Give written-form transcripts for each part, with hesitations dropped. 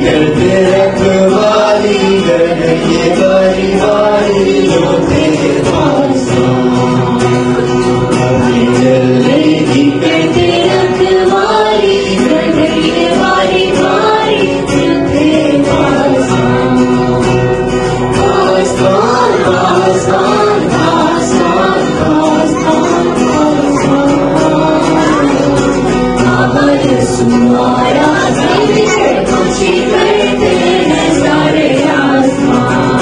करते रखवाली करके बारी बारी जो तेरे पास अभी चलेगी करते रखवाली करके बारी बारी जो तेरे पास आसमान आसमान आसमान आसमान आसमान सुनाया खुशी करते हैं सारे आसमान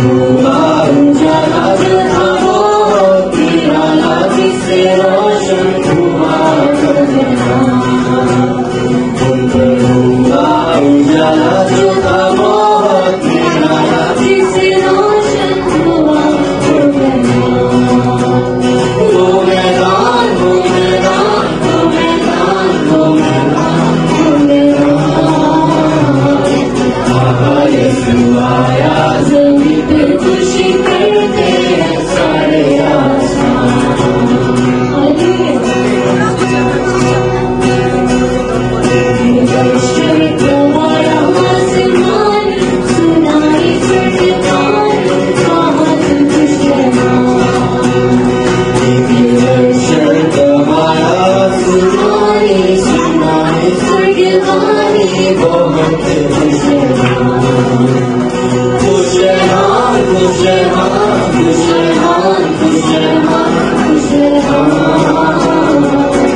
हुआ उजाला जो था वो निराला जिससे रोशन हुआ हुआ उजाला जो था वो निराला जिससे रोशन हुआ वो मैदान वो मैदान वो मैदान वो मैदान वो मैदान यीशु आया ज़मीन पे खुशी करते हैं सारे आसमान बशर गवाया आसमान सुनाई सरकार बहुत खुशहाल बशर गवाया सुनाई सुनाई सरगवानी बहुत खुशहाल खुशहाल खुशहाल खुशहाल खुशहाल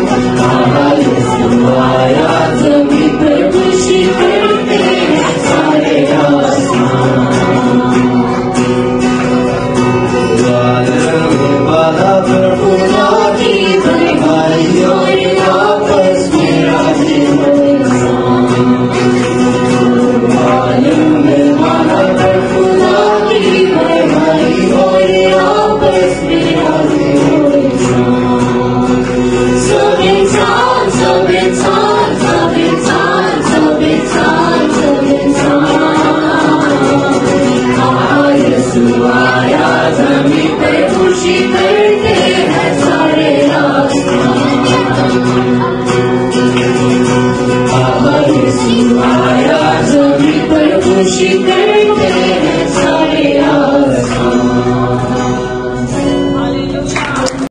खुशहाल यीशु आया ज़मीन पर खुशी करते हैं सारे आसमान वादा प्रभु की भरमाई और आपस में राजी हो वादा प्रभु की भरमाई और आपस में राजी हो सब इंसान सब इंसान सब इंसान सब इंसान सब इंसान यीशु आया ज़मीन पे खुशी करते हैं सारे आसमान यीशु आया